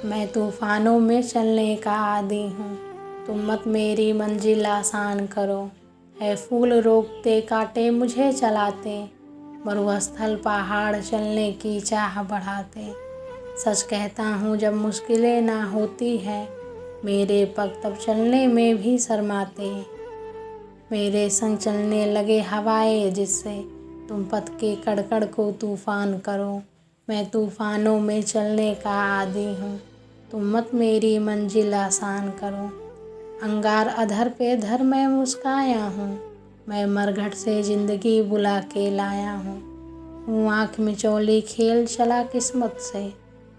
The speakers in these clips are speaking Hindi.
मैं तूफ़ानों में चलने का आदी हूँ, तुम मत मेरी मंजिल आसान करो। है फूल रोकते कांटे मुझे चलाते, मरुस्थल पहाड़ चलने की चाह बढ़ाते। सच कहता हूँ जब मुश्किलें ना होती है, मेरे पग तब चलने में भी शर्माते। मेरे संग चलने लगे हवाएं जिससे तुम पथ के कड़कड़ को तूफ़ान करो। मैं तूफ़ानों में चलने का आदी हूँ, तुम मत मेरी मंजिल आसान करो। अंगार अधर पे धर मैं मुस्काया हूँ, मैं मरघट से ज़िंदगी बुला के लाया हूँ आँख में चौली खेल चला किस्मत से,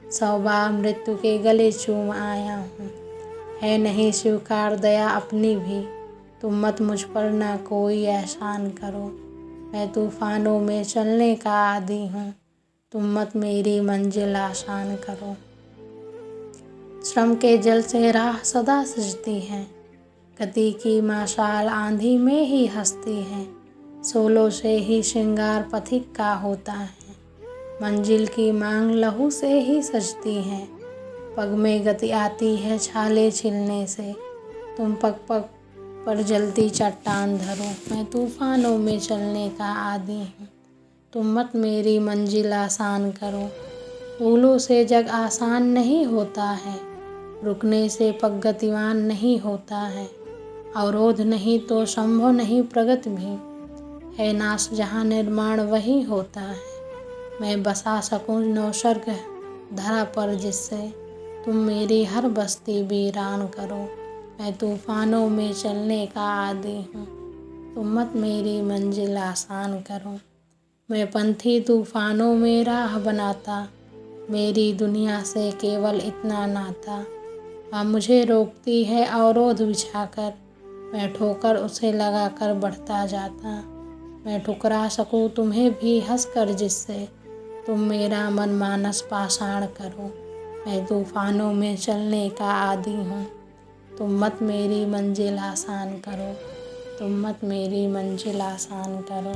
100 बार मृत्यु के गले चूम आया हूँ। है नहीं स्वीकार दया अपनी भी, तुम मत मुझ पर ना कोई एहसान करो। मैं तूफ़ानों में चलने का आदी हूँ, तुम मत मेरी मंजिल आसान करो। श्रम के जल से राह सदा सजती है, गति की मशाल आंधी में ही हंसती है। सोलों से ही श्रृंगार पथिक का होता है, मंजिल की मांग लहू से ही सजती है। पग में गति आती है छाले छिलने से, तुम पग पग पर जलती चट्टान धरो। मैं तूफ़ानों में चलने का आदी हूँ, तुम मत मेरी मंजिल आसान करो। फूलों से जग आसान नहीं होता है, रुकने से पग गतिवान नहीं होता है। अवरोध नहीं तो संभव नहीं प्रगति भी, है नाश जहाँ निर्माण वही होता है। मैं बसा सकूँ नौसर्ग धरा पर जिससे तुम मेरी हर बस्ती वीरान करो। मैं तूफ़ानों में चलने का आदी हूँ, तुम मत मेरी मंजिल आसान करो। मैं पंथी तूफ़ानों में राह बनाता, मेरी दुनिया से केवल इतना नाता। मुझे रोकती है अवरोध बिछाकर, मैं ठोकर उसे लगाकर बढ़ता जाता। मैं ठुकरा सकूँ तुम्हें भी हंसकर जिससे तुम मेरा मन मानस पाषाण करो। मैं तूफ़ानों में चलने का आदी हूँ, तुम मत मेरी मंजिल आसान करो। तुम मत मेरी मंजिल आसान करो।